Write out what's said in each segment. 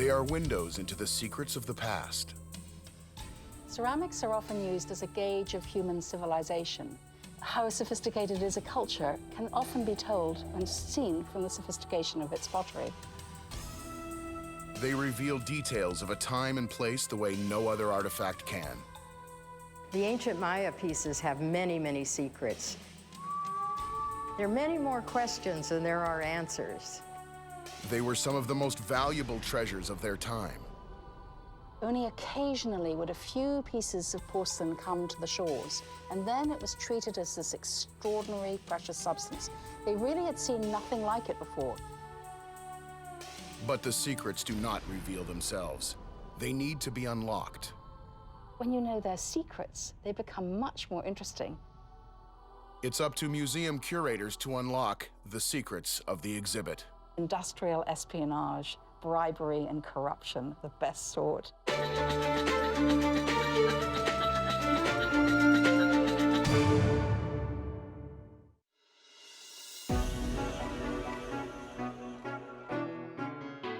They are windows into the secrets of the past. Ceramics are often used as a gauge of human civilization. How sophisticated is a culture can often be told when seen from the sophistication of its pottery. They reveal details of a time and place the way no other artifact can. The ancient Maya pieces have many, many secrets. There are many more questions than there are answers. They were some of the most valuable treasures of their time. Only occasionally would a few pieces of porcelain come to the shores, and then it was treated as this extraordinary precious substance. They really had seen nothing like it before. But the secrets do not reveal themselves. They need to be unlocked. When you know their secrets, they become much more interesting. It's up to museum curators to unlock the secrets of the exhibit. Industrial espionage, bribery and corruption, the best sort.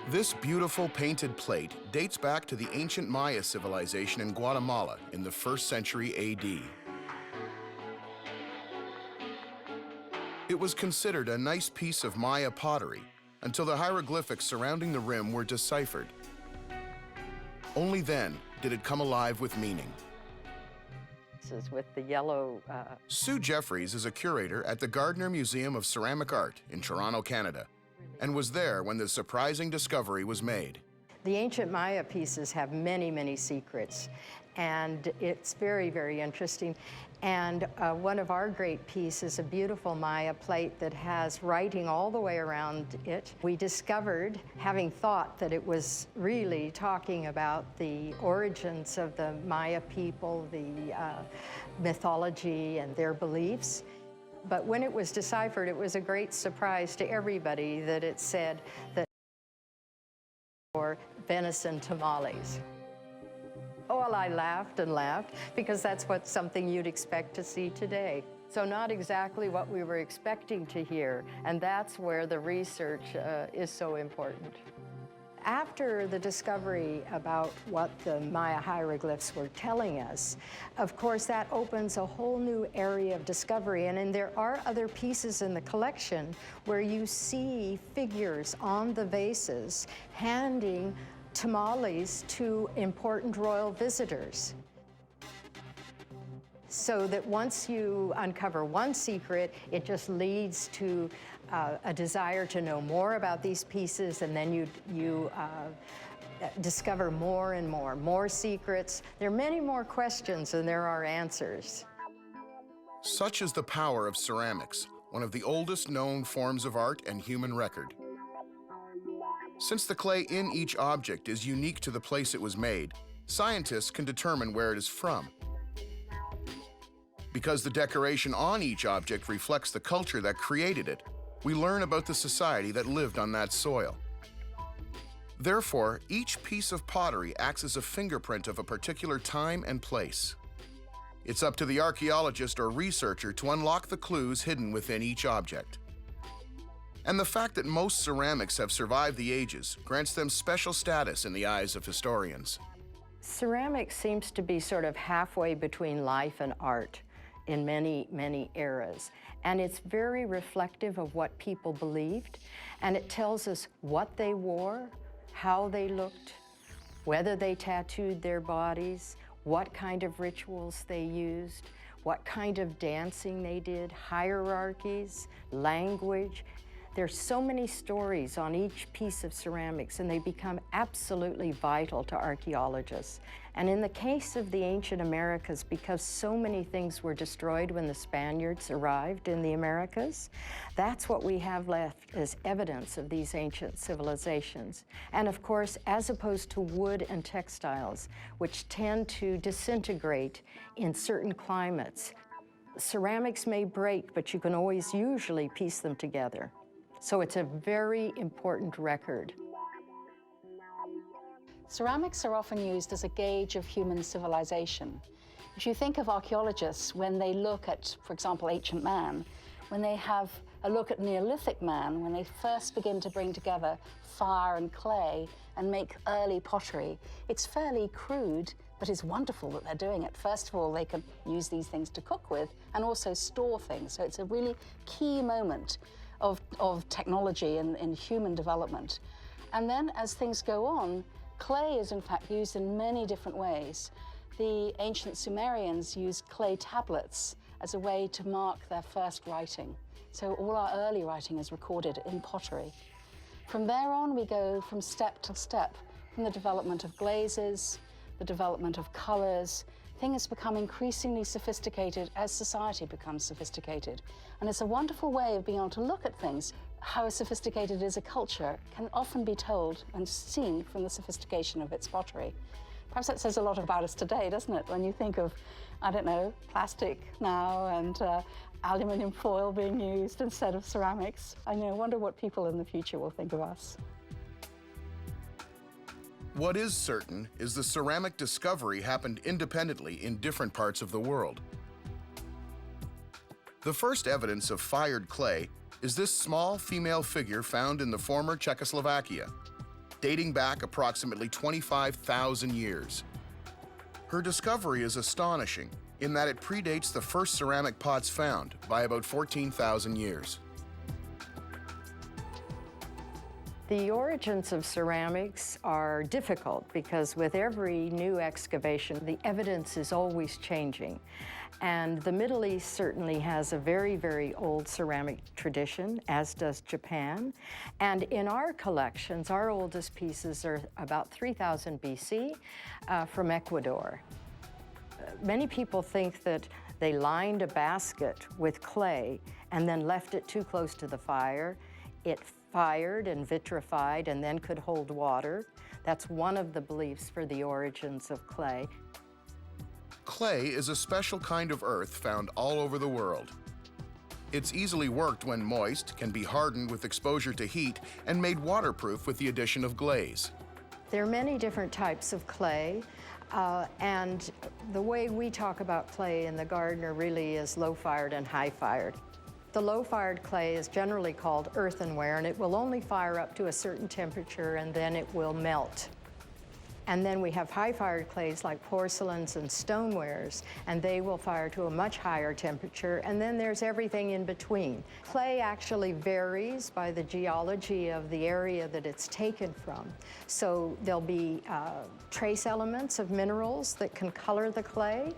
This beautiful painted plate dates back to the ancient Maya civilization in Guatemala in the 1st century AD. It was considered a nice piece of Maya pottery until the hieroglyphics surrounding the rim were deciphered. Only then did it come alive with meaning. This is with the yellow... Sue Jeffries is a curator at the Gardner Museum of Ceramic Art in Toronto, Canada, and was there when the surprising discovery was made. The ancient Maya pieces have many, many secrets, and it's very, very interesting. And one of our great pieces is a beautiful Maya plate that has writing all the way around it. We discovered, having thought that it was really talking about the origins of the Maya people, the mythology and their beliefs. But when it was deciphered, it was a great surprise to everybody that it said that for venison tamales. Oh, well, I laughed and laughed because that's something you'd expect to see today. So not exactly what we were expecting to hear, and that's where the research is so important. After the discovery about what the Maya hieroglyphs were telling us, of course, that opens a whole new area of discovery. And there are other pieces in the collection where you see figures on the vases handing tamales to important royal visitors. So that once you uncover one secret, it just leads to a desire to know more about these pieces, and then you discover more and more secrets. There are many more questions than there are answers. Such is the power of ceramics, one of the oldest known forms of art and human record. Since the clay in each object is unique to the place it was made, scientists can determine where it is from. Because the decoration on each object reflects the culture that created it, we learn about the society that lived on that soil. Therefore, each piece of pottery acts as a fingerprint of a particular time and place. It's up to the archaeologist or researcher to unlock the clues hidden within each object. And the fact that most ceramics have survived the ages grants them special status in the eyes of historians. Ceramics seems to be sort of halfway between life and art in many, many eras. And it's very reflective of what people believed, and it tells us what they wore, how they looked, whether they tattooed their bodies, what kind of rituals they used, what kind of dancing they did, hierarchies, language. There's so many stories on each piece of ceramics, and they become absolutely vital to archaeologists. And in the case of the ancient Americas, because so many things were destroyed when the Spaniards arrived in the Americas, that's what we have left as evidence of these ancient civilizations. And of course, as opposed to wood and textiles, which tend to disintegrate in certain climates, ceramics may break, but you can always usually piece them together. So it's a very important record. Ceramics are often used as a gauge of human civilization. If you think of archaeologists, when they look at, for example, ancient man, when they have a look at Neolithic man when they first begin to bring together fire and clay and make early pottery. It's fairly crude, but it's wonderful that they're doing it. First of all, they can use these things to cook with and also store things. So it's a really key moment of technology in human development. And then as things go on, clay is in fact used in many different ways. The ancient Sumerians used clay tablets as a way to mark their first writing. So all our early writing is recorded in pottery. From there on, we go from step to step, from the development of glazes, the development of colors. Things become increasingly sophisticated as society becomes sophisticated. And it's a wonderful way of being able to look at things. How sophisticated is a culture can often be told and seen from the sophistication of its pottery. Perhaps that says a lot about us today, doesn't it? When you think of, I don't know, plastic now and aluminium foil being used instead of ceramics. I wonder what people in the future will think of us. What is certain is the ceramic discovery happened independently in different parts of the world. The first evidence of fired clay is this small female figure found in the former Czechoslovakia, dating back approximately 25,000 years. Her discovery is astonishing in that it predates the first ceramic pots found by about 14,000 years. The origins of ceramics are difficult because with every new excavation, the evidence is always changing. And the Middle East certainly has a very, very old ceramic tradition, as does Japan. And in our collections, our oldest pieces are about 3000 BC from Ecuador. Many people think that they lined a basket with clay and then left it too close to the fire. It fired and vitrified and then could hold water. That's one of the beliefs for the origins of clay. Clay is a special kind of earth found all over the world. It's easily worked when moist, can be hardened with exposure to heat, and made waterproof with the addition of glaze. There are many different types of clay, and the way we talk about clay in the Gardner really is low-fired and high-fired. The low-fired clay is generally called earthenware, and it will only fire up to a certain temperature and then it will melt. And then we have high-fired clays like porcelains and stonewares, and they will fire to a much higher temperature, and then there's everything in between. Clay actually varies by the geology of the area that it's taken from. So there'll be trace elements of minerals that can color the clay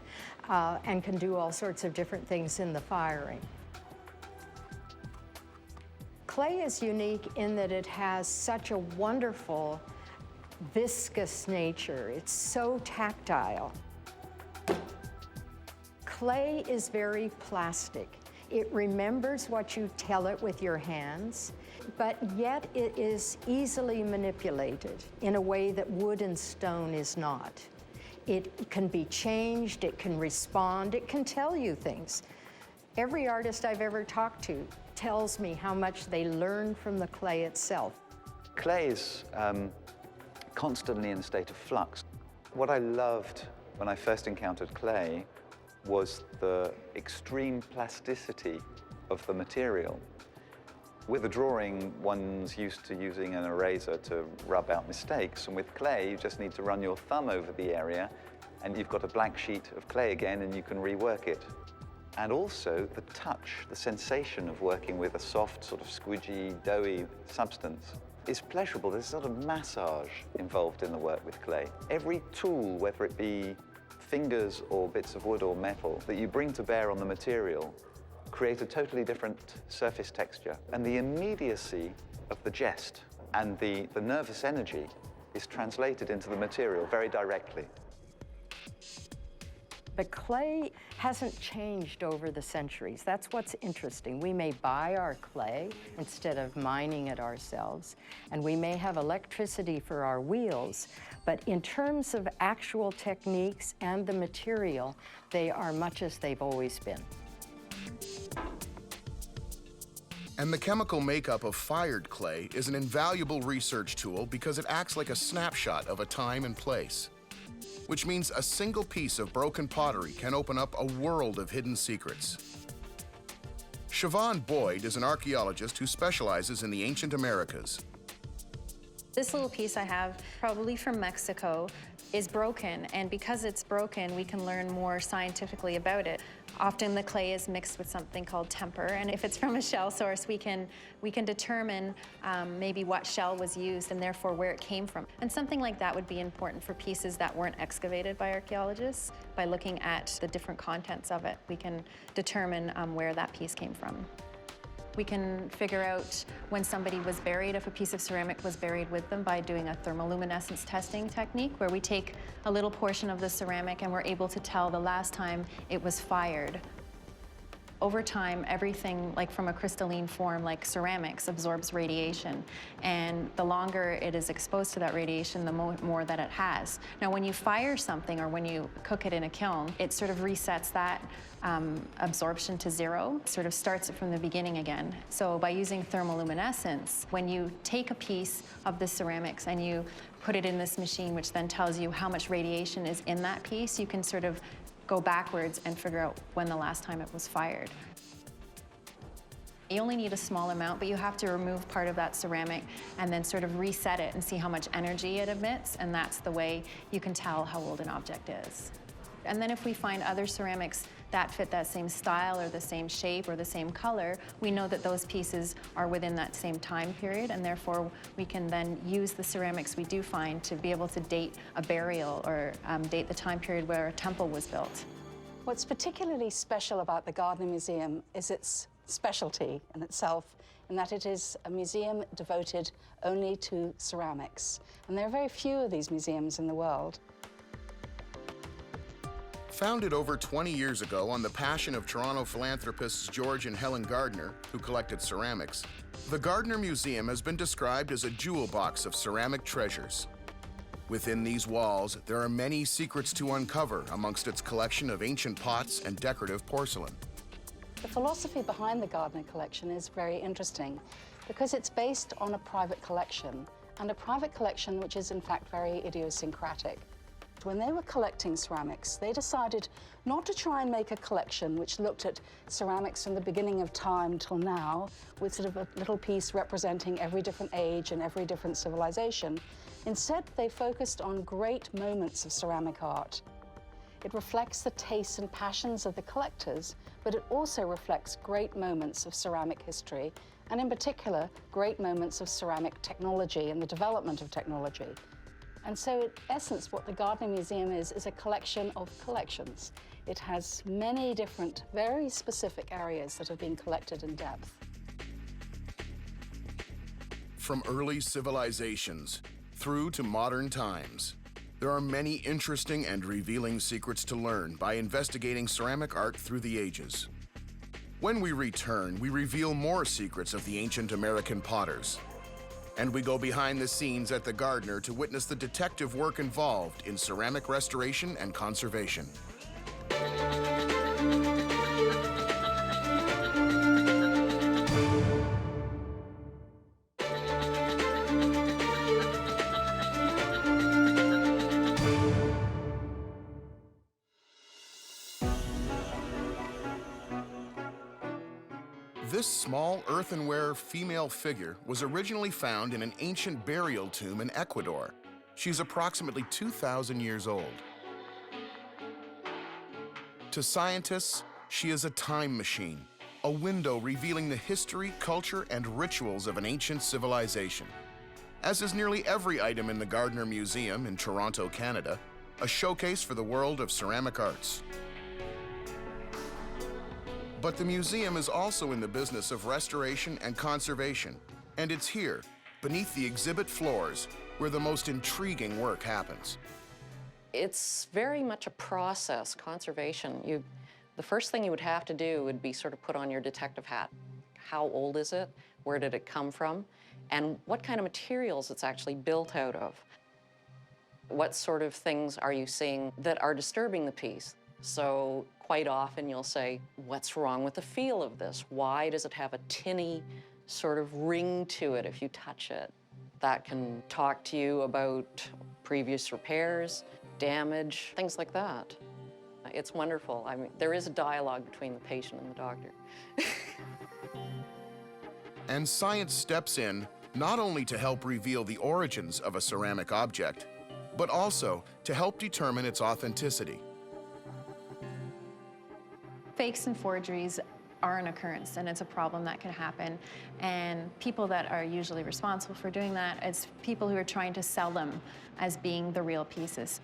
and can do all sorts of different things in the firing. Clay is unique in that it has such a wonderful viscous nature. It's so tactile. Clay is very plastic. It remembers what you tell it with your hands, but yet it is easily manipulated in a way that wood and stone is not. It can be changed, it can respond, it can tell you things. Every artist I've ever talked to tells me how much they learn from the clay itself. Clay is constantly in a state of flux. What I loved when I first encountered clay was the extreme plasticity of the material. With a drawing, one's used to using an eraser to rub out mistakes, and with clay, you just need to run your thumb over the area, and you've got a blank sheet of clay again, and you can rework it. And also the touch, the sensation of working with a soft, sort of squidgy, doughy substance is pleasurable. There's a sort of massage involved in the work with clay. Every tool, whether it be fingers or bits of wood or metal, that you bring to bear on the material create a totally different surface texture. And the immediacy of the jest and the nervous energy is translated into the material very directly. But clay hasn't changed over the centuries. That's what's interesting. We may buy our clay instead of mining it ourselves, and we may have electricity for our wheels, but in terms of actual techniques and the material, they are much as they've always been. And the chemical makeup of fired clay is an invaluable research tool because it acts like a snapshot of a time and place, which means a single piece of broken pottery can open up a world of hidden secrets. Siobhan Boyd is an archaeologist who specializes in the ancient Americas. This little piece I have, probably from Mexico, is broken, and because it's broken, we can learn more scientifically about it. Often the clay is mixed with something called temper, and if it's from a shell source, we can determine maybe what shell was used and therefore where it came from. And something like that would be important for pieces that weren't excavated by archaeologists. By looking at the different contents of it, we can determine where that piece came from. We can figure out when somebody was buried, if a piece of ceramic was buried with them, by doing a thermoluminescence testing technique, where we take a little portion of the ceramic and we're able to tell the last time it was fired. Over time, everything, like from a crystalline form, like ceramics, absorbs radiation. And the longer it is exposed to that radiation, the more that it has. Now, when you fire something or when you cook it in a kiln, it sort of resets that absorption to zero, sort of starts it from the beginning again. So by using thermoluminescence, when you take a piece of the ceramics and you put it in this machine, which then tells you how much radiation is in that piece, you can sort of go backwards and figure out when the last time it was fired. You only need a small amount, but you have to remove part of that ceramic and then sort of reset it and see how much energy it emits, and that's the way you can tell how old an object is. And then if we find other ceramics that fit that same style or the same shape or the same color, we know that those pieces are within that same time period, and therefore we can then use the ceramics we do find to be able to date a burial or date the time period where a temple was built. What's particularly special about the Gardner Museum is its specialty in itself, in that it is a museum devoted only to ceramics. And there are very few of these museums in the world. Founded over 20 years ago on the passion of Toronto philanthropists George and Helen Gardner, who collected ceramics, the Gardner Museum has been described as a jewel box of ceramic treasures. Within these walls, there are many secrets to uncover amongst its collection of ancient pots and decorative porcelain. The philosophy behind the Gardner collection is very interesting because it's based on a private collection, and a private collection which is in fact very idiosyncratic. When they were collecting ceramics, they decided not to try and make a collection which looked at ceramics from the beginning of time till now, with sort of a little piece representing every different age and every different civilization. Instead, they focused on great moments of ceramic art. It reflects the tastes and passions of the collectors, but it also reflects great moments of ceramic history, and in particular, great moments of ceramic technology and the development of technology. And so, in essence, what the Gardner Museum is a collection of collections. It has many different, very specific areas that have been collected in depth. From early civilizations through to modern times, there are many interesting and revealing secrets to learn by investigating ceramic art through the ages. When we return, we reveal more secrets of the ancient American potters. And we go behind the scenes at the Gardner to witness the detective work involved in ceramic restoration and conservation. This small earthenware female figure was originally found in an ancient burial tomb in Ecuador. She's approximately 2,000 years old. To scientists, she is a time machine, a window revealing the history, culture, and rituals of an ancient civilization. As is nearly every item in the Gardner Museum in Toronto, Canada, a showcase for the world of ceramic arts. But the museum is also in the business of restoration and conservation, and it's here, beneath the exhibit floors, where the most intriguing work happens. It's very much a process, conservation. The first thing you would have to do would be sort of put on your detective hat. How old is it? Where did it come from? And what kind of materials it's actually built out of? What sort of things are you seeing that are disturbing the piece? So quite often you'll say, what's wrong with the feel of this? Why does it have a tinny sort of ring to it if you touch it? That can talk to you about previous repairs, damage, things like that. It's wonderful. I mean, there is a dialogue between the patient and the doctor. And science steps in not only to help reveal the origins of a ceramic object, but also to help determine its authenticity. Fakes and forgeries are an occurrence, and it's a problem that can happen. And people that are usually responsible for doing that is people who are trying to sell them as being the real pieces.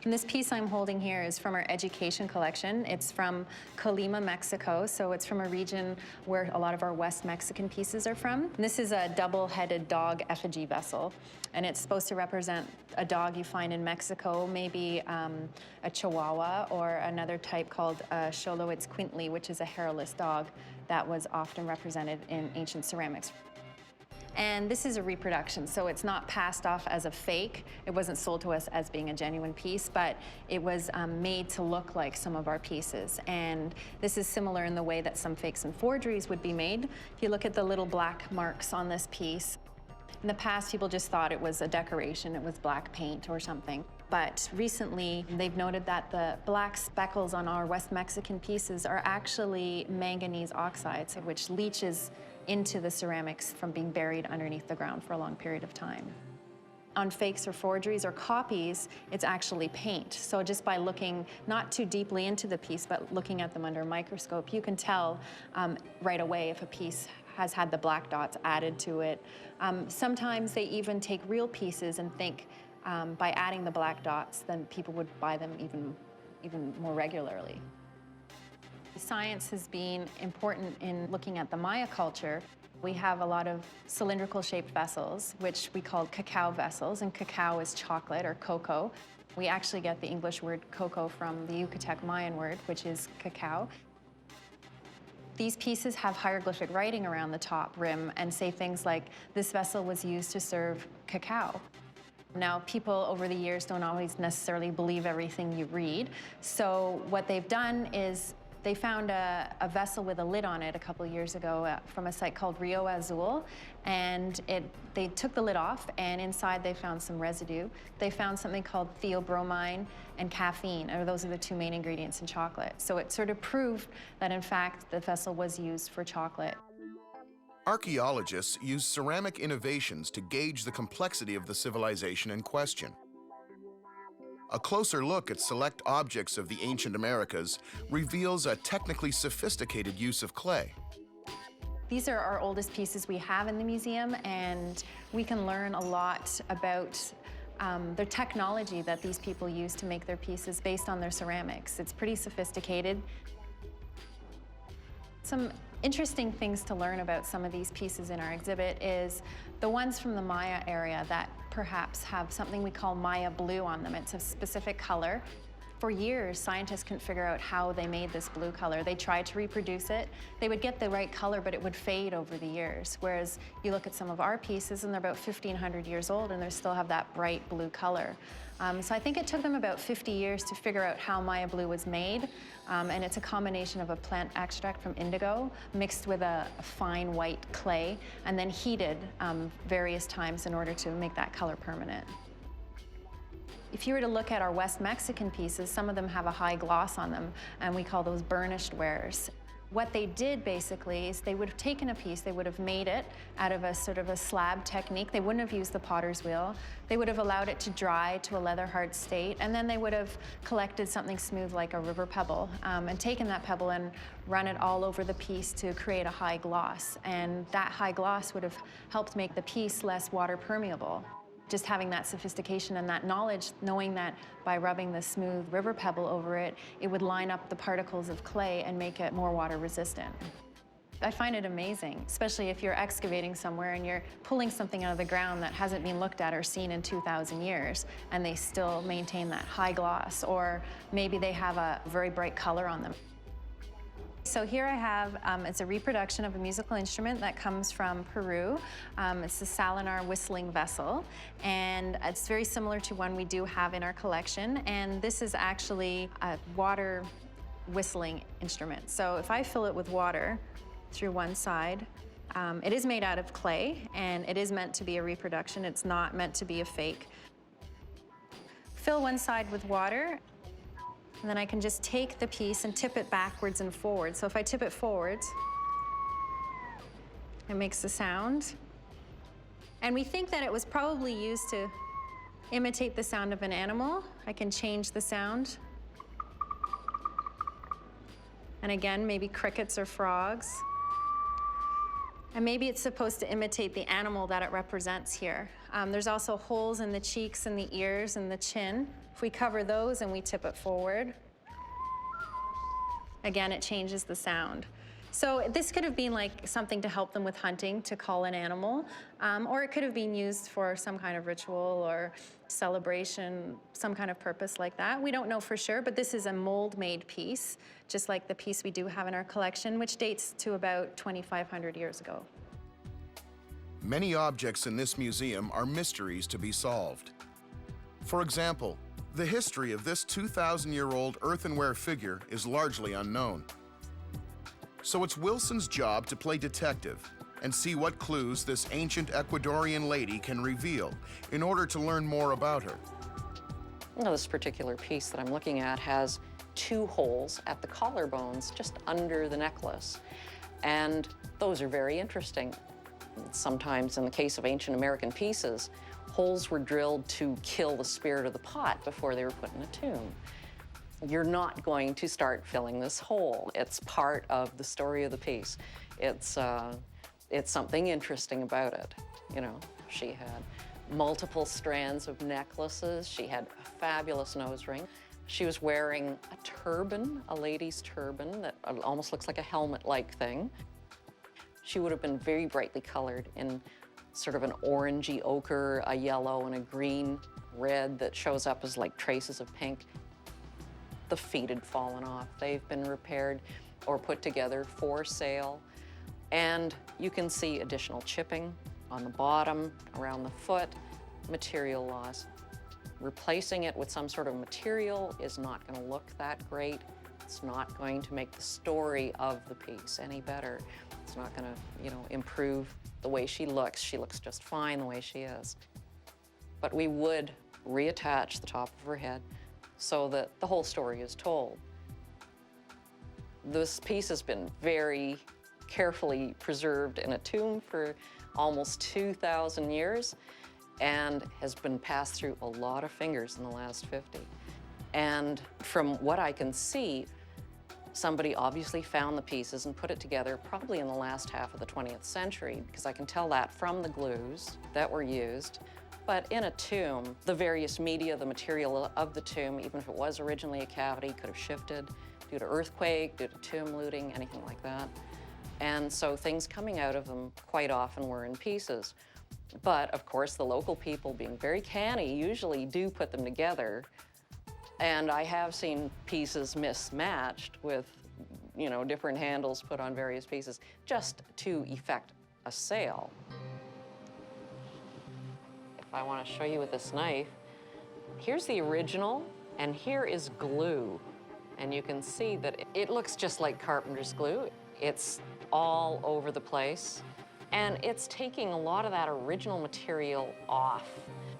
And this piece I'm holding here is from our education collection. It's from Colima, Mexico, so it's from a region where a lot of our West Mexican pieces are from. And this is a double-headed dog effigy vessel, and it's supposed to represent a dog you find in Mexico, maybe a Chihuahua, or another type called Xoloitzcuintli, which is a hairless dog that was often represented in ancient ceramics. And this is a reproduction, so it's not passed off as a fake. It wasn't sold to us as being a genuine piece, but it was made to look like some of our pieces. And this is similar in the way that some fakes and forgeries would be made. If you look at the little black marks on this piece, in the past, people just thought it was a decoration, it was black paint or something. But recently, they've noted that the black speckles on our West Mexican pieces are actually manganese oxides, which leaches into the ceramics from being buried underneath the ground for a long period of time. On fakes or forgeries or copies, it's actually paint. So just by looking not too deeply into the piece, but looking at them under a microscope, you can tell right away if a piece has had the black dots added to it. Sometimes they even take real pieces and think by adding the black dots, then people would buy them even more regularly. Science has been important in looking at the Maya culture. We have a lot of cylindrical shaped vessels, which we call cacao vessels, and cacao is chocolate or cocoa. We actually get the English word cocoa from the Yucatec Mayan word, which is cacao. These pieces have hieroglyphic writing around the top rim and say things like, this vessel was used to serve cacao. Now, people over the years don't always necessarily believe everything you read. So what they've done is they found a vessel with a lid on it a couple of years ago from a site called Rio Azul, and they took the lid off, and inside they found some residue. They found something called theobromine and caffeine, and those are the two main ingredients in chocolate. So it sort of proved that, in fact, the vessel was used for chocolate. Archaeologists use ceramic innovations to gauge the complexity of the civilization in question. A closer look at select objects of the ancient Americas reveals a technically sophisticated use of clay. These are our oldest pieces we have in the museum, and we can learn a lot about the technology that these people use to make their pieces based on their ceramics. It's pretty sophisticated. Some interesting things to learn about some of these pieces in our exhibit is the ones from the Maya area that perhaps have something we call Maya blue on them. It's a specific color. For years, scientists couldn't figure out how they made this blue color. They tried to reproduce it. They would get the right color, but it would fade over the years. Whereas you look at some of our pieces, and they're about 1,500 years old, and they still have that bright blue color. So I think it took them about 50 years to figure out how Maya blue was made. And it's a combination of a plant extract from indigo mixed with a fine white clay and then heated various times in order to make that color permanent. If you were to look at our West Mexican pieces, some of them have a high gloss on them, and we call those burnished wares. What they did basically is they would have taken a piece, they would have made it out of a sort of a slab technique. They wouldn't have used the potter's wheel. They would have allowed it to dry to a leather hard state, and then they would have collected something smooth like a river pebble and taken that pebble and run it all over the piece to create a high gloss. And that high gloss would have helped make the piece less water permeable. Just having that sophistication and that knowledge, knowing that by rubbing the smooth river pebble over it, it would line up the particles of clay and make it more water resistant. I find it amazing, especially if you're excavating somewhere and you're pulling something out of the ground that hasn't been looked at or seen in 2,000 years, and they still maintain that high gloss, or maybe they have a very bright color on them. So here I have, it's a reproduction of a musical instrument that comes from Peru. It's the salinar whistling vessel, and it's very similar to one we do have in our collection. And this is actually a water whistling instrument. So if I fill it with water through one side, it is made out of clay, and it is meant to be a reproduction. It's not meant to be a fake. Fill one side with water, and then I can just take the piece and tip it backwards and forwards. So if I tip it forwards, It makes a sound. And we think that it was probably used to imitate the sound of an animal. I can change the sound. And again, maybe crickets or frogs. And maybe it's supposed to imitate the animal that it represents here. There's also holes in the cheeks and the ears and the chin. If we cover those and we tip it forward, again, it changes the sound. So this could have been like something to help them with hunting, to call an animal, or it could have been used for some kind of ritual or celebration, some kind of purpose like that. We don't know for sure, but this is a mold-made piece, just like the piece we do have in our collection, which dates to about 2,500 years ago. Many objects in this museum are mysteries to be solved. For example, the history of this 2,000-year-old earthenware figure is largely unknown. So it's Wilson's job to play detective and see what clues this ancient Ecuadorian lady can reveal in order to learn more about her. Now, this particular piece that I'm looking at has 2 holes at the collarbones just under the necklace. And those are very interesting. Sometimes, in the case of ancient American pieces, holes were drilled to kill the spirit of the pot before they were put in a tomb. You're not going to start filling this hole. It's part of the story of the piece. It's something interesting about it. You know, she had multiple strands of necklaces. She had a fabulous nose ring. She was wearing a turban, a lady's turban that almost looks like a helmet-like thing. She would have been very brightly colored in sort of an orangey ochre, a yellow, and a green red that shows up as like traces of pink. The feet had fallen off. They've been repaired or put together for sale. And you can see additional chipping on the bottom, around the foot, material loss. Replacing it with some sort of material is not going to look that great. It's not going to make the story of the piece any better. It's not going to, you know, improve the way she looks. She looks just fine the way she is. But we would reattach the top of her head so that the whole story is told. This piece has been very carefully preserved in a tomb for almost 2,000 years and has been passed through a lot of fingers in the last 50. And from what I can see, somebody obviously found the pieces and put it together probably in the last half of the 20th century, because I can tell that from the glues that were used. But in a tomb, the various media, the material of the tomb, even if it was originally a cavity, could have shifted due to earthquake, due to tomb looting, anything like that. And so things coming out of them quite often were in pieces. But of course, the local people, being very canny, usually do put them together. And I have seen pieces mismatched with, you know, different handles put on various pieces just to effect a sale. If I want to show you with this knife, here's the original, and here is glue. And you can see that it looks just like carpenter's glue. It's all over the place. And it's taking a lot of that original material off.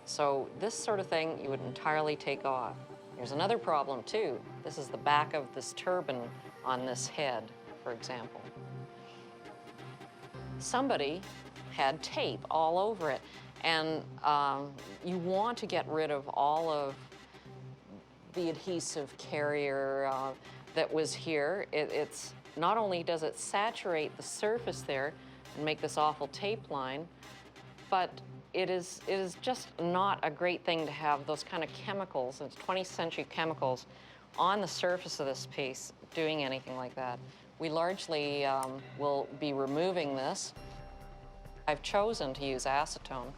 So this sort of thing you would entirely take off. There's another problem too. This is the back of this turban on this head, for example. Somebody had tape all over it. And you want to get rid of all of the adhesive carrier that was here. It's not only does it saturate the surface there and make this awful tape line, but it is just not a great thing to have those kind of chemicals, it's 20th century chemicals, on the surface of this piece doing anything like that. We largely will be removing this. I've chosen to use acetone.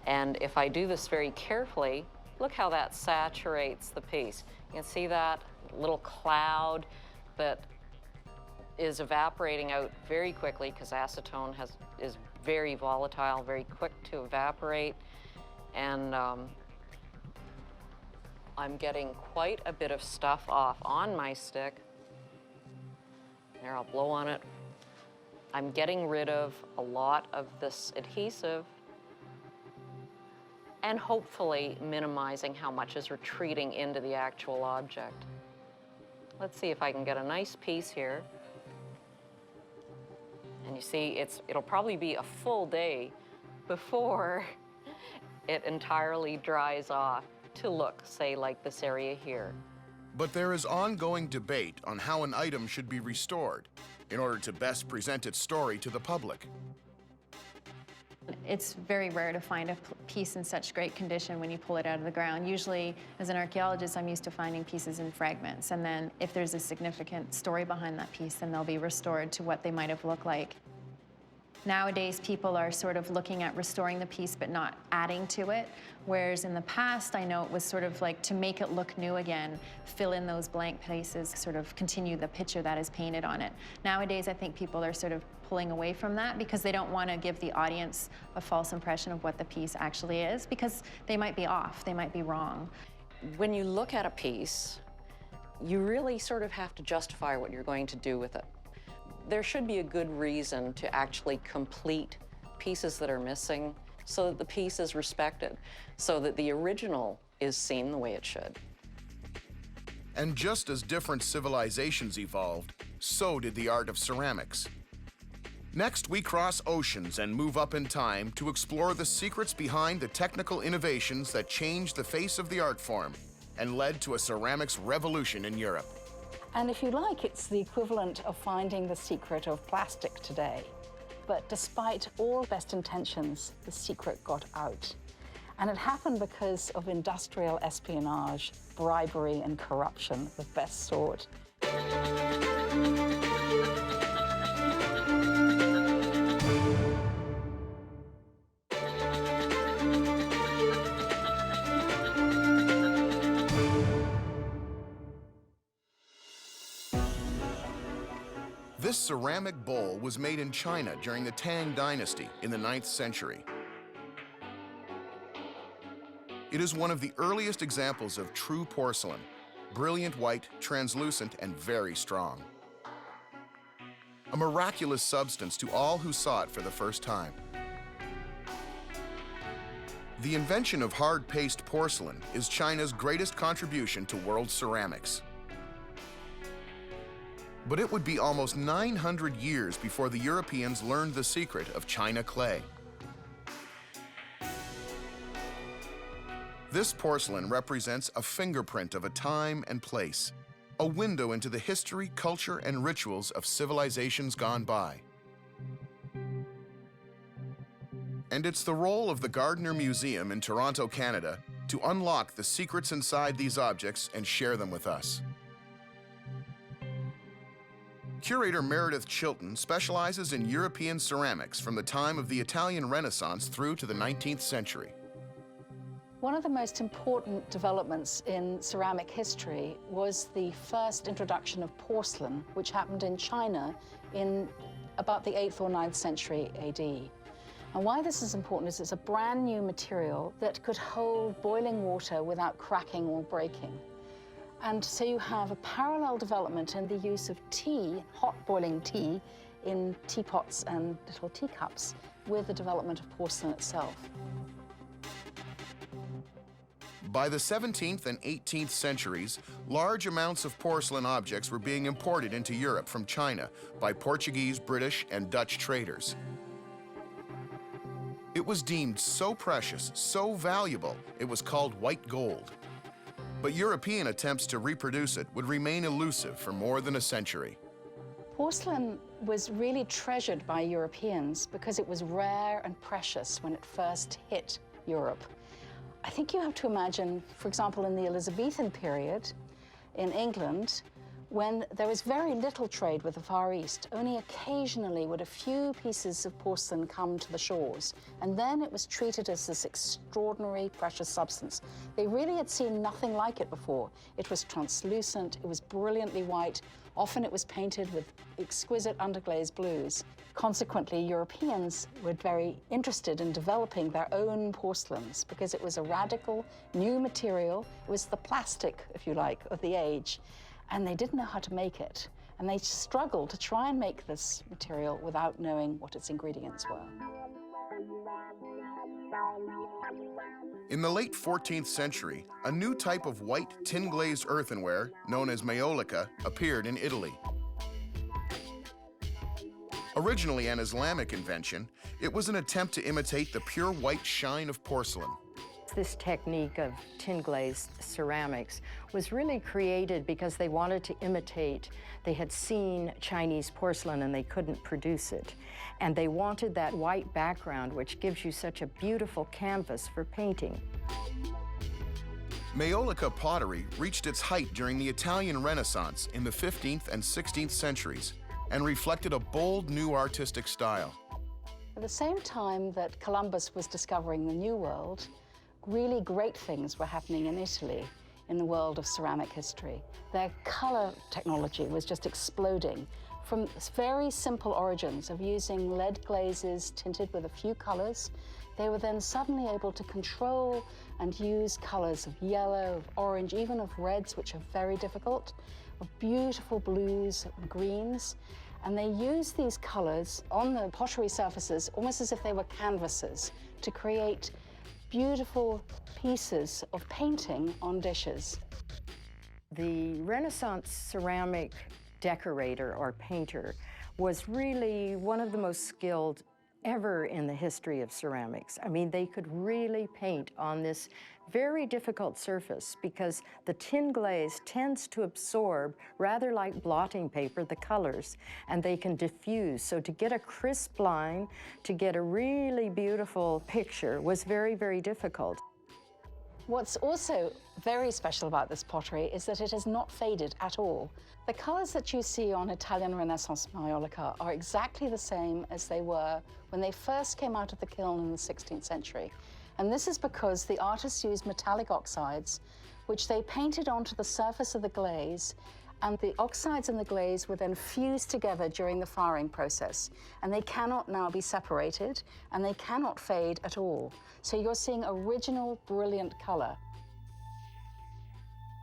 And if I do this very carefully, look how that saturates the piece. You can see that little cloud that is evaporating out very quickly because acetone is very volatile, very quick to evaporate. And I'm getting quite a bit of stuff off on my stick. There, I'll blow on it. I'm getting rid of a lot of this adhesive and hopefully minimizing how much is retreating into the actual object. Let's see if I can get a nice piece here. And you see, it'll probably be a full day before it entirely dries off to look, say, like this area here. But there is ongoing debate on how an item should be restored in order to best present its story to the public. It's very rare to find a piece in such great condition when you pull it out of the ground. Usually, as an archaeologist, I'm used to finding pieces in fragments, and then if there's a significant story behind that piece, then they'll be restored to what they might have looked like. Nowadays, people are sort of looking at restoring the piece but not adding to it, whereas in the past, I know it was sort of like to make it look new again, fill in those blank places, sort of continue the picture that is painted on it. Nowadays, I think people are sort of pulling away from that because they don't want to give the audience a false impression of what the piece actually is, because they might be off, they might be wrong. When you look at a piece, you really sort of have to justify what you're going to do with it. There should be a good reason to actually complete pieces that are missing so that the piece is respected, so that the original is seen the way it should. And just as different civilizations evolved, so did the art of ceramics. Next, we cross oceans and move up in time to explore the secrets behind the technical innovations that changed the face of the art form and led to a ceramics revolution in Europe. And if you like, it's the equivalent of finding the secret of plastic today. But despite all best intentions, the secret got out. And it happened because of industrial espionage, bribery, and corruption of the best sort. This ceramic bowl was made in China during the Tang Dynasty in the 9th century. It is one of the earliest examples of true porcelain, brilliant white, translucent, and very strong. A miraculous substance to all who saw it for the first time. The invention of hard paste porcelain is China's greatest contribution to world ceramics. But it would be almost 900 years before the Europeans learned the secret of China clay. This porcelain represents a fingerprint of a time and place, a window into the history, culture, and rituals of civilizations gone by. And it's the role of the Gardner Museum in Toronto, Canada, to unlock the secrets inside these objects and share them with us. Curator Meredith Chilton specializes in European ceramics from the time of the Italian Renaissance through to the 19th century. One of the most important developments in ceramic history was the first introduction of porcelain, which happened in China in about the 8th or 9th century AD. And why this is important is it's a brand new material that could hold boiling water without cracking or breaking. And so you have a parallel development in the use of tea, hot boiling tea, in teapots and little teacups with the development of porcelain itself. By the 17th and 18th centuries, large amounts of porcelain objects were being imported into Europe from China by Portuguese, British, and Dutch traders. It was deemed so precious, so valuable, it was called white gold. But European attempts to reproduce it would remain elusive for more than a century. Porcelain was really treasured by Europeans because it was rare and precious when it first hit Europe. I think you have to imagine, for example, in the Elizabethan period in England, when there was very little trade with the Far East, only occasionally would a few pieces of porcelain come to the shores, and then it was treated as this extraordinary precious substance. They really had seen nothing like it before. It was translucent, it was brilliantly white, often it was painted with exquisite underglaze blues. Consequently, Europeans were very interested in developing their own porcelains because it was a radical new material. It was the plastic, if you like, of the age. And they didn't know how to make it. And they struggled to try and make this material without knowing what its ingredients were. In the late 14th century, a new type of white tin-glazed earthenware, known as maiolica, appeared in Italy. Originally an Islamic invention, it was an attempt to imitate the pure white shine of porcelain. This technique of tin glazed ceramics was really created because they wanted to imitate. They had seen Chinese porcelain and they couldn't produce it. And they wanted that white background, which gives you such a beautiful canvas for painting. Maiolica pottery reached its height during the Italian Renaissance in the 15th and 16th centuries and reflected a bold new artistic style. At the same time that Columbus was discovering the New World, really great things were happening in Italy in the world of ceramic history. Their color technology was just exploding. From very simple origins of using lead glazes tinted with a few colors, they were then suddenly able to control and use colors of yellow, of orange, even of reds, which are very difficult, of beautiful blues and greens. And they used these colors on the pottery surfaces almost as if they were canvases to create beautiful pieces of painting on dishes. The Renaissance ceramic decorator or painter was really one of the most skilled ever in the history of ceramics. I mean, they could really paint on this very difficult surface because the tin glaze tends to absorb, rather like blotting paper, the colors, and they can diffuse. So to get a crisp line, to get a really beautiful picture was very, very difficult. What's also very special about this pottery is that it has not faded at all. The colors that you see on Italian Renaissance maiolica are exactly the same as they were when they first came out of the kiln in the 16th century. And this is because the artists used metallic oxides, which they painted onto the surface of the glaze, and the oxides and the glaze were then fused together during the firing process. And they cannot now be separated, and they cannot fade at all. So you're seeing original, brilliant color.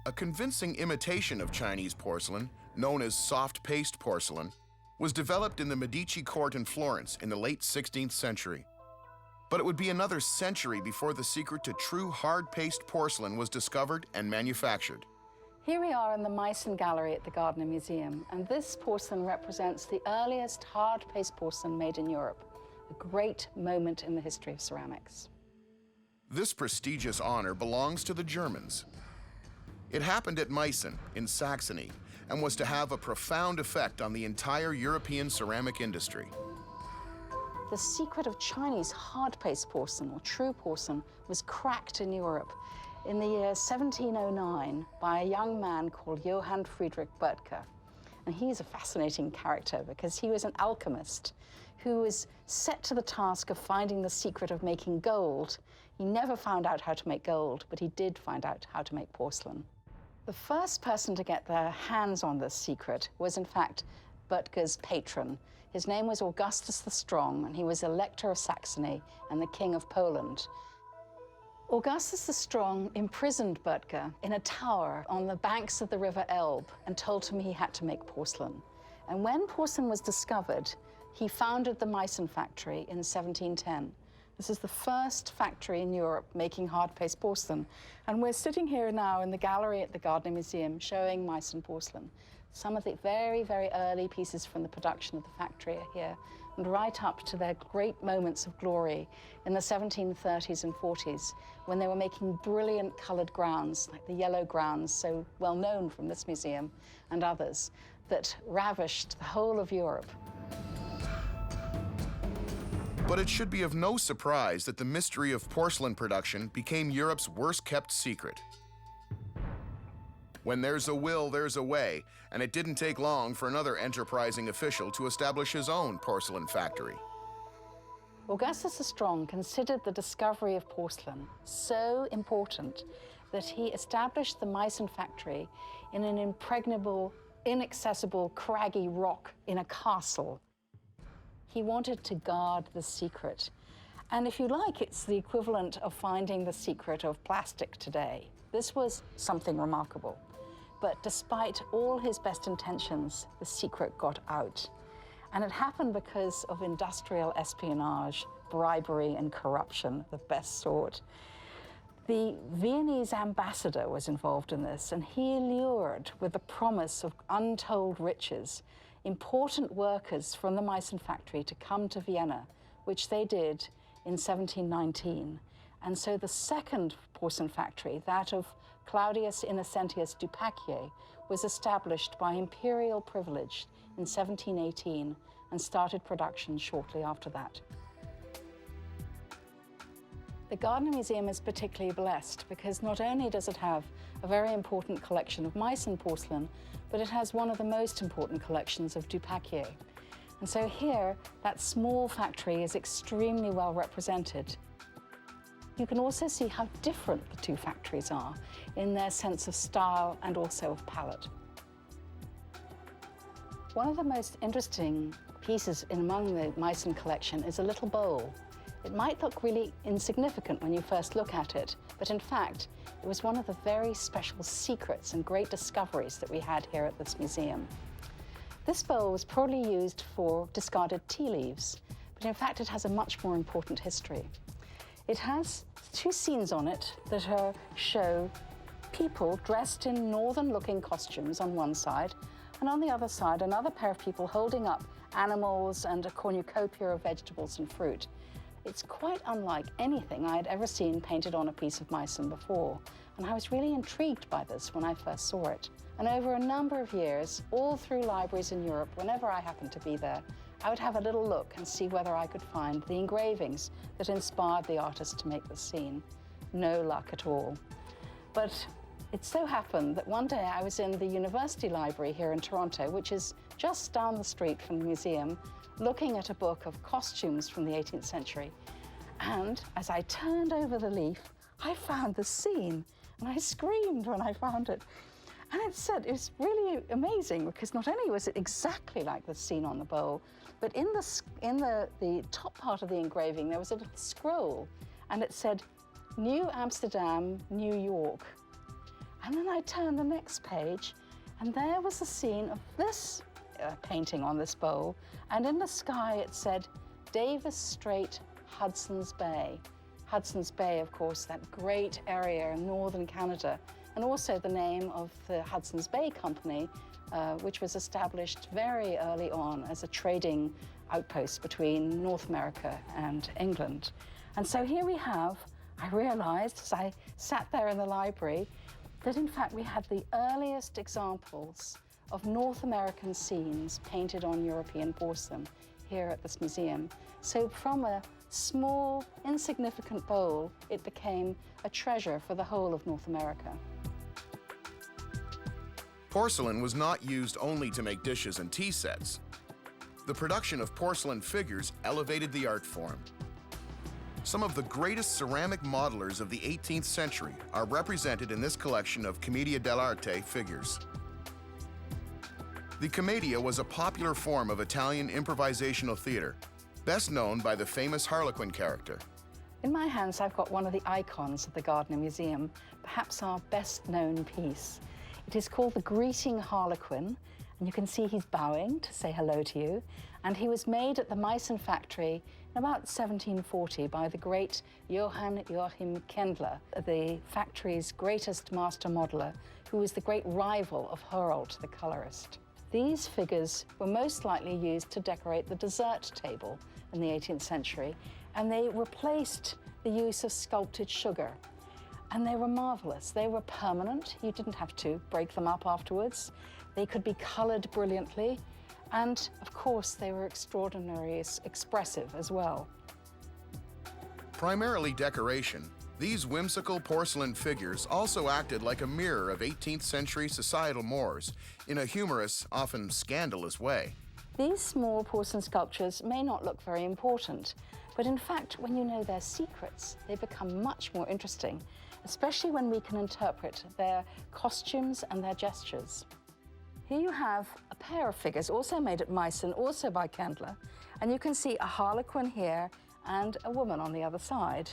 A convincing imitation of Chinese porcelain, known as soft paste porcelain, was developed in the Medici court in Florence in the late 16th century. But it would be another century before the secret to true hard paste porcelain was discovered and manufactured. Here we are in the Mayan gallery at the Gardner Museum, and this porcelain represents the earliest hard paste porcelain made in Europe, a great moment in the history of ceramics. This prestigious honor belongs to the Germans. It happened at Meissen in Saxony and was to have a profound effect on the entire European ceramic industry. The secret of Chinese hard paste porcelain, or true porcelain, was cracked in Europe in the year 1709 by a young man called Johann Friedrich Böttger. And he's a fascinating character because he was an alchemist who was set to the task of finding the secret of making gold. He never found out how to make gold, but he did find out how to make porcelain. The first person to get their hands on this secret was, in fact, Böttger's patron. His name was Augustus the Strong, and he was Elector of Saxony and the King of Poland. Augustus the Strong imprisoned Böttger in a tower on the banks of the River Elbe and told him he had to make porcelain. And when porcelain was discovered, he founded the Meissen factory in 1710. This is the first factory in Europe making hard paste porcelain. And we're sitting here now in the gallery at the Gardner Museum showing Meissen porcelain. Some of the very, very early pieces from the production of the factory are here, and right up to their great moments of glory in the 1730s and 40s, when they were making brilliant colored grounds, like the yellow grounds, so well known from this museum and others, that ravished the whole of Europe. But it should be of no surprise that the mystery of porcelain production became Europe's worst-kept secret. When there's a will, there's a way, and it didn't take long for another enterprising official to establish his own porcelain factory. Augustus the Strong considered the discovery of porcelain so important that he established the Meissen factory in an impregnable, inaccessible, craggy rock in a castle. He wanted to guard the secret. And if you like, it's the equivalent of finding the secret of plastic today. This was something remarkable. But despite all his best intentions, the secret got out. And it happened because of industrial espionage, bribery, and corruption, the best sort. The Viennese ambassador was involved in this, and he lured with the promise of untold riches important workers from the Meissen factory to come to Vienna, which they did in 1719. And so the second porcelain factory, that of Claudius Innocentius Dupaquier, was established by imperial privilege in 1718 and started production shortly after that. The Gardner Museum is particularly blessed because not only does it have a very important collection of Meissen porcelain, but it has one of the most important collections of Dupaquier. And so here, that small factory is extremely well represented. You can also see how different the two factories are in their sense of style and also of palette. One of the most interesting pieces among the Meissen collection is a little bowl. It might look really insignificant when you first look at it, but in fact, it was one of the very special secrets and great discoveries that we had here at this museum. This bowl was probably used for discarded tea leaves, but in fact, it has a much more important history. It has two scenes on it that show people dressed in northern-looking costumes on one side, and on the other side, another pair of people holding up animals and a cornucopia of vegetables and fruit. It's quite unlike anything I had ever seen painted on a piece of Meissen before, and I was really intrigued by this when I first saw it. And over a number of years, all through libraries in Europe, whenever I happened to be there, I would have a little look and see whether I could find the engravings that inspired the artist to make the scene. No luck at all. But it so happened that one day I was in the university library here in Toronto, which is just down the street from the museum, looking at a book of costumes from the 18th century. And as I turned over the leaf, I found the scene, and I screamed when I found it. And it was really amazing because not only was it exactly like the scene on the bowl, but in the top part of the engraving, there was a little scroll, and it said, New Amsterdam, New York. And then I turned the next page, and there was a scene of this painting on this bowl, and in the sky it said, Davis Strait, Hudson's Bay. Hudson's Bay, of course, that great area in northern Canada, and also the name of the Hudson's Bay Company, which was established very early on as a trading outpost between North America and England. And so here we have, I realized as I sat there in the library, that in fact we had the earliest examples of North American scenes painted on European porcelain here at this museum. So from a small, insignificant bowl, it became a treasure for the whole of North America. Porcelain was not used only to make dishes and tea sets. The production of porcelain figures elevated the art form. Some of the greatest ceramic modelers of the 18th century are represented in this collection of Commedia dell'arte figures. The commedia was a popular form of Italian improvisational theater, best known by the famous Harlequin character. In my hands, I've got one of the icons of the Gardner Museum, perhaps our best-known piece. It is called the Greeting Harlequin, and you can see he's bowing to say hello to you. And he was made at the Meissen factory in about 1740 by the great Johann Joachim Kendler, the factory's greatest master modeler, who was the great rival of Herold, the colorist. These figures were most likely used to decorate the dessert table in the 18th century, and they replaced the use of sculpted sugar. And they were marvelous. They were permanent. You didn't have to break them up afterwards. They could be colored brilliantly. And of course, they were extraordinarily expressive as well. Primarily decoration, these whimsical porcelain figures also acted like a mirror of 18th century societal mores in a humorous, often scandalous way. These small porcelain sculptures may not look very important, but in fact, when you know their secrets, they become much more interesting, especially when we can interpret their costumes and their gestures. Here you have a pair of figures also made at Meissen, also by Kendler, and you can see a harlequin here and a woman on the other side.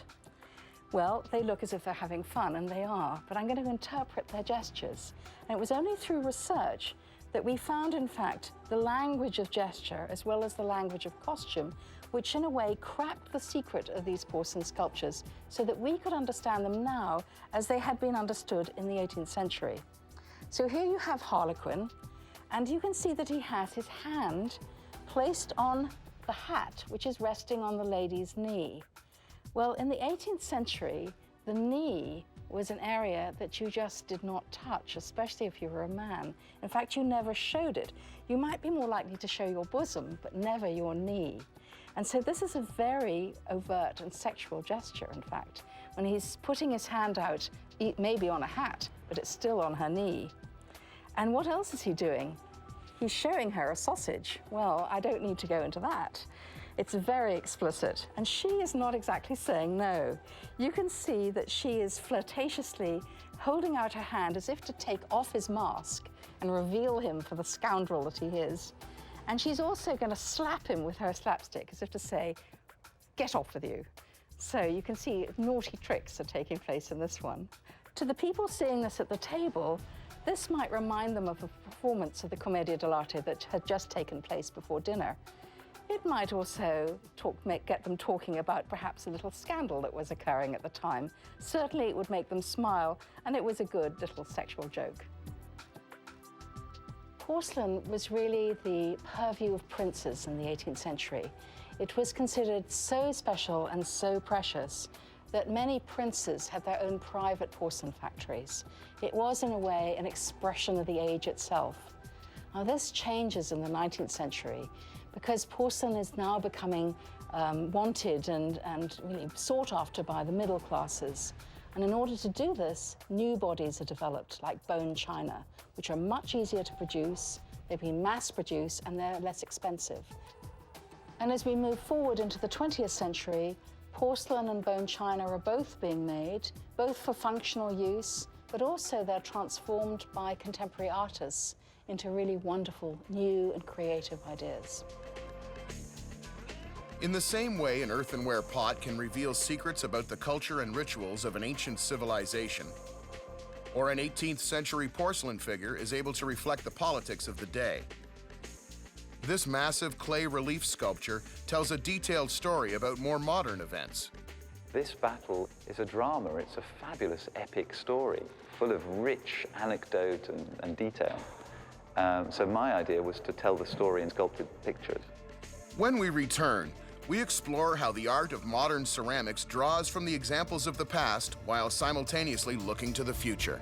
Well, they look as if they're having fun, and they are, but I'm going to interpret their gestures. And it was only through research that we found, in fact, the language of gesture as well as the language of costume, which in a way cracked the secret of these porcelain sculptures so that we could understand them now as they had been understood in the 18th century. So here you have Harlequin, And you can see that he has his hand placed on the hat, which is resting on the lady's knee. Well, in the 18th century, the knee was an area that you just did not touch, especially if you were a man. In fact, you never showed it. You might be more likely to show your bosom, but never your knee. And so this is a very overt and sexual gesture, in fact, when he's putting his hand out, maybe on a hat, but it's still on her knee. And what else is he doing? He's showing her a sausage. Well, I don't need to go into that. It's very explicit, and she is not exactly saying no. You can see that she is flirtatiously holding out her hand as if to take off his mask and reveal him for the scoundrel that he is. And she's also going to slap him with her slapstick as if to say, get off with you. So you can see naughty tricks are taking place in this one. To the people seeing this at the table, this might remind them of a performance of the Commedia dell'arte that had just taken place before dinner. It might also get them talking about perhaps a little scandal that was occurring at the time. Certainly it would make them smile, and it was a good little sexual joke. Porcelain was really the purview of princes in the 18th century. It was considered so special and so precious that many princes had their own private porcelain factories. It was, in a way, an expression of the age itself. Now, this changes in the 19th century because porcelain is now becoming wanted and really sought after by the middle classes. And in order to do this, new bodies are developed, like bone china, which are much easier to produce, they've been mass-produced, and they're less expensive. And as we move forward into the 20th century, porcelain and bone china are both being made, both for functional use, but also they're transformed by contemporary artists into really wonderful, new and creative ideas. In the same way, an earthenware pot can reveal secrets about the culture and rituals of an ancient civilization, or an 18th century porcelain figure is able to reflect the politics of the day. This massive clay relief sculpture tells a detailed story about more modern events. This battle is a drama. It's a fabulous epic story, full of rich anecdote and detail. So my idea was to tell the story in sculpted pictures. When we return, we explore how the art of modern ceramics draws from the examples of the past while simultaneously looking to the future.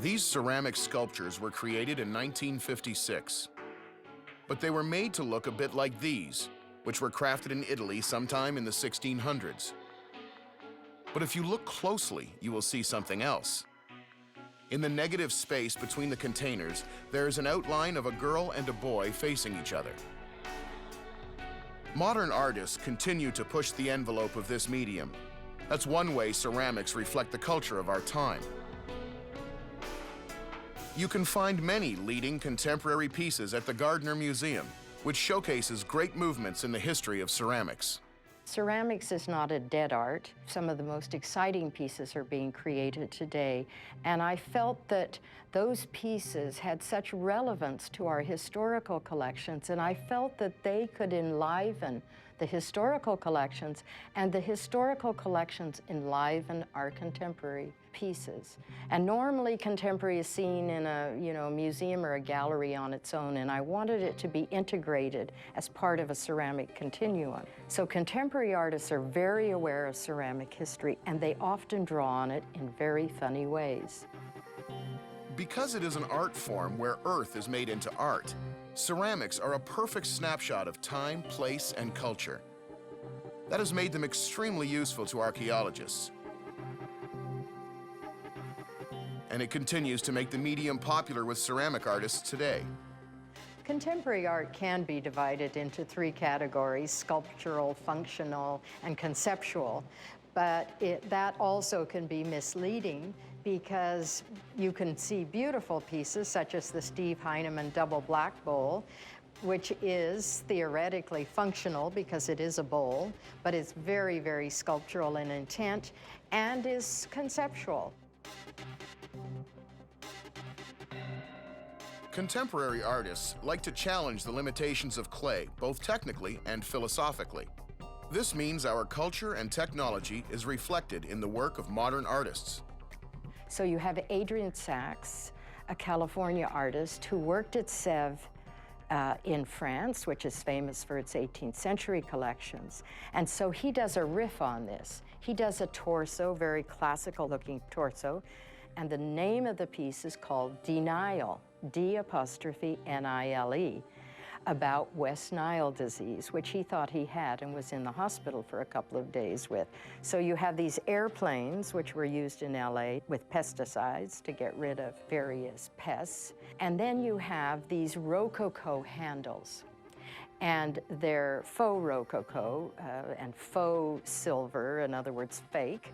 These ceramic sculptures were created in 1956. But they were made to look a bit like these, which were crafted in Italy sometime in the 1600s. But if you look closely, you will see something else. In the negative space between the containers, there is an outline of a girl and a boy facing each other. Modern artists continue to push the envelope of this medium. That's one way ceramics reflect the culture of our time. You can find many leading contemporary pieces at the Gardner Museum, which showcases great movements in the history of ceramics. Ceramics is not a dead art. Some of the most exciting pieces are being created today, and I felt that those pieces had such relevance to our historical collections, and I felt that they could enliven the historical collections, and the historical collections enliven our contemporary pieces. And normally contemporary is seen in a museum or a gallery on its own, and I wanted it to be integrated as part of a ceramic continuum. So contemporary artists are very aware of ceramic history, and they often draw on it in very funny ways. Because it is an art form where earth is made into art, ceramics are a perfect snapshot of time, place, and culture. That has made them extremely useful to archaeologists. And it continues to make the medium popular with ceramic artists today. Contemporary art can be divided into three categories: sculptural, functional, and conceptual. But that also can be misleading because you can see beautiful pieces such as the Steve Heinemann double black bowl, which is theoretically functional because it is a bowl, but it's very, very sculptural in intent and is conceptual. Contemporary artists like to challenge the limitations of clay, both technically and philosophically. This means our culture and technology is reflected in the work of modern artists. So you have Adrian Sachs, a California artist who worked at Sèvres in France, which is famous for its 18th century collections. And so he does a riff on this. He does a torso, very classical looking torso, and the name of the piece is called Denial, D''Nile, about West Nile disease, which he thought he had and was in the hospital for a couple of days with. So you have these airplanes, which were used in LA with pesticides to get rid of various pests. And then you have these Rococo handles. And they're faux Rococo and faux silver, in other words, fake,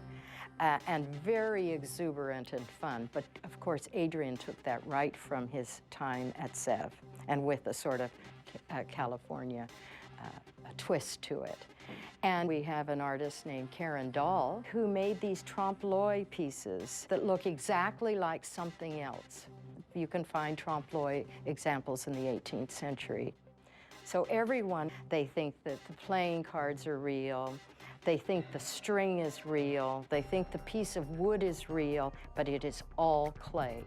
and very exuberant and fun. But of course, Adrian took that right from his time at Sèvres, and with a sort of California a twist to it. And we have an artist named Karen Dahl who made these trompe-l'oeil pieces that look exactly like something else. You can find trompe-l'oeil examples in the 18th century. So everyone, they think that the playing cards are real, they think the string is real, they think the piece of wood is real, but it is all clay.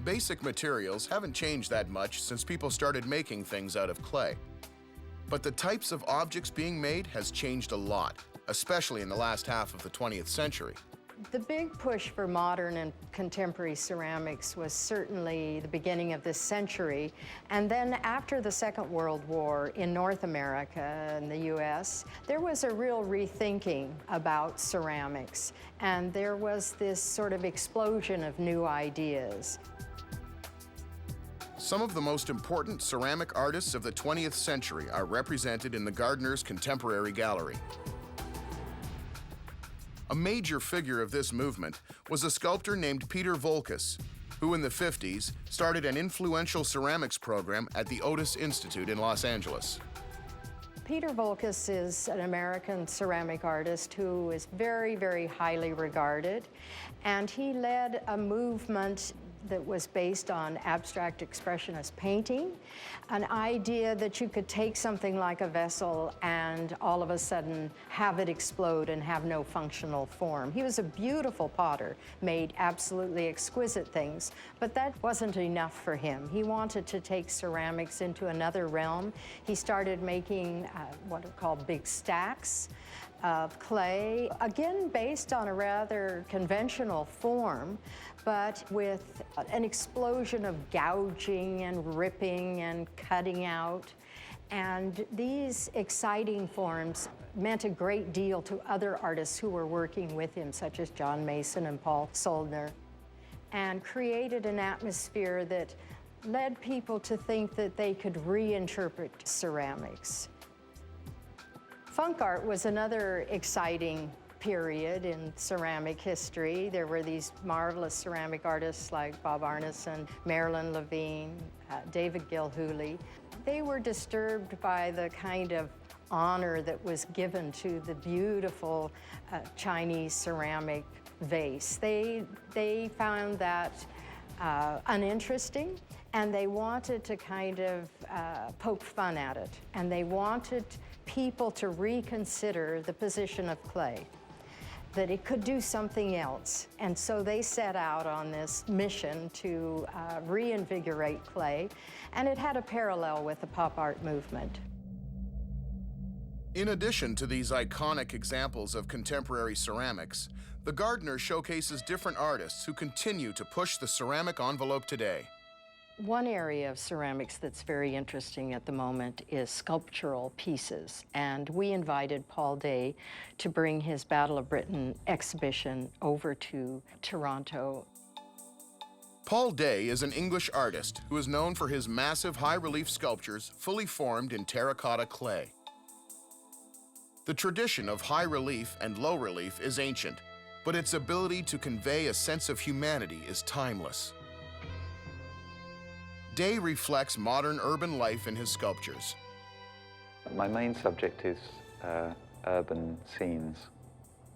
Basic materials haven't changed that much since people started making things out of clay. But the types of objects being made has changed a lot, especially in the last half of the 20th century. The big push for modern and contemporary ceramics was certainly the beginning of this century. And then after the Second World War in North America and the US, there was a real rethinking about ceramics. And there was this sort of explosion of new ideas. Some of the most important ceramic artists of the 20th century are represented in the Gardner's Contemporary Gallery. A major figure of this movement was a sculptor named Peter Voulkos, who in the 50s started an influential ceramics program at the Otis Institute in Los Angeles. Peter Voulkos is an American ceramic artist who is very, very highly regarded, and he led a movement that was based on abstract expressionist painting, an idea that you could take something like a vessel and all of a sudden have it explode and have no functional form. He was a beautiful potter, made absolutely exquisite things, but that wasn't enough for him. He wanted to take ceramics into another realm. He started making what are called big stacks of clay, again based on a rather conventional form, but with an explosion of gouging and ripping and cutting out. And these exciting forms meant a great deal to other artists who were working with him, such as John Mason and Paul Soldner, and created an atmosphere that led people to think that they could reinterpret ceramics. Funk art was another exciting period in ceramic history. There were these marvelous ceramic artists like Bob Arneson, Marilyn Levine, David Gilhooly. They were disturbed by the kind of honor that was given to the beautiful Chinese ceramic vase. They found that uninteresting, and they wanted to kind of poke fun at it. And they wanted people to reconsider the position of clay, that it could do something else. And so they set out on this mission to reinvigorate clay, and it had a parallel with the pop art movement. In addition to these iconic examples of contemporary ceramics, the Gardner showcases different artists who continue to push the ceramic envelope today. One area of ceramics that's very interesting at the moment is sculptural pieces, and we invited Paul Day to bring his Battle of Britain exhibition over to Toronto. Paul Day is an English artist who is known for his massive high-relief sculptures fully formed in terracotta clay. The tradition of high relief and low relief is ancient, but its ability to convey a sense of humanity is timeless. Day reflects modern urban life in his sculptures. My main subject is urban scenes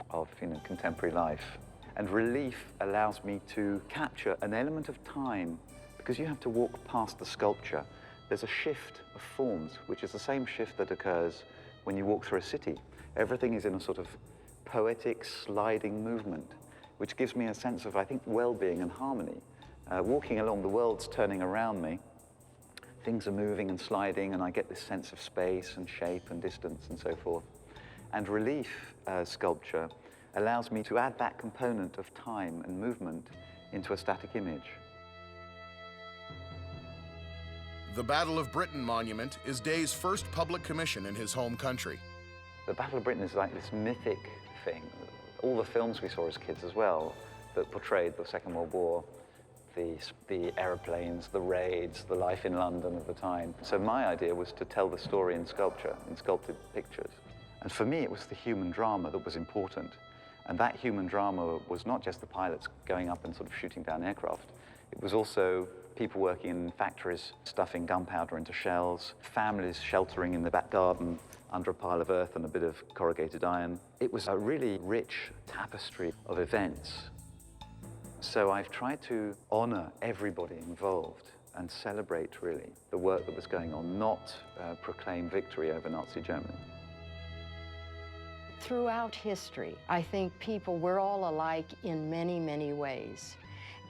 of contemporary life. And relief allows me to capture an element of time, because you have to walk past the sculpture. There's a shift of forms, which is the same shift that occurs when you walk through a city. Everything is in a sort of poetic, sliding movement, which gives me a sense of, I think, well-being and harmony. Walking along, the world's turning around me. Things are moving and sliding, and I get this sense of space and shape and distance and so forth. And relief sculpture allows me to add that component of time and movement into a static image. The Battle of Britain monument is Day's first public commission in his home country. The Battle of Britain is like this mythic thing. All the films we saw as kids as well that portrayed the Second World War, the aeroplanes, the raids, the life in London at the time. So my idea was to tell the story in sculpture, in sculpted pictures. And for me, it was the human drama that was important. And that human drama was not just the pilots going up and sort of shooting down aircraft. It was also people working in factories, stuffing gunpowder into shells, families sheltering in the back garden under a pile of earth and a bit of corrugated iron. It was a really rich tapestry of events. So I've tried to honor everybody involved and celebrate, really, the work that was going on, not proclaim victory over Nazi Germany. Throughout history, I think we're all alike in many, many ways.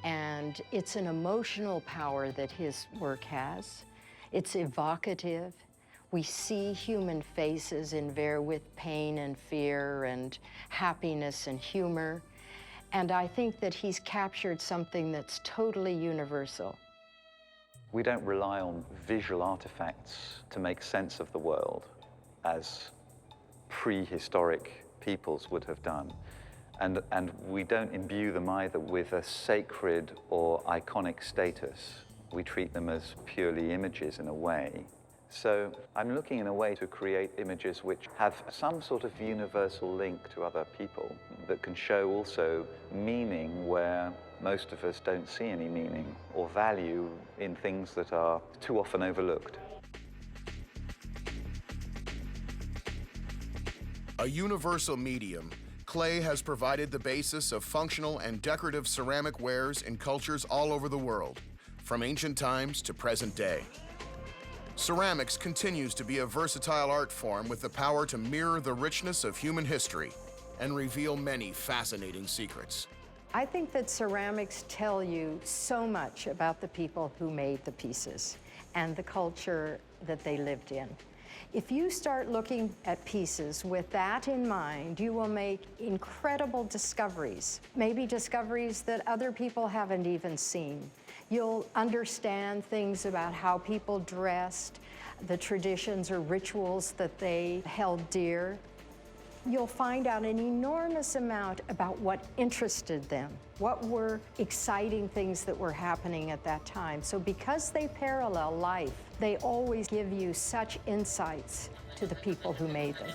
And it's an emotional power that his work has. It's evocative. We see human faces with pain and fear and happiness and humor. And I think that he's captured something that's totally universal. We don't rely on visual artifacts to make sense of the world as prehistoric peoples would have done. And we don't imbue them either with a sacred or iconic status. We treat them as purely images in a way. So I'm looking in a way to create images which have some sort of universal link to other people that can show also meaning where most of us don't see any meaning or value in things that are too often overlooked. A universal medium, clay has provided the basis of functional and decorative ceramic wares in cultures all over the world, from ancient times to present day. Ceramics continues to be a versatile art form with the power to mirror the richness of human history and reveal many fascinating secrets. I think that ceramics tell you so much about the people who made the pieces and the culture that they lived in. If you start looking at pieces with that in mind, you will make incredible discoveries, maybe discoveries that other people haven't even seen. You'll understand things about how people dressed, the traditions or rituals that they held dear. You'll find out an enormous amount about what interested them, what were exciting things that were happening at that time. So because they parallel life, they always give you such insights to the people who made them.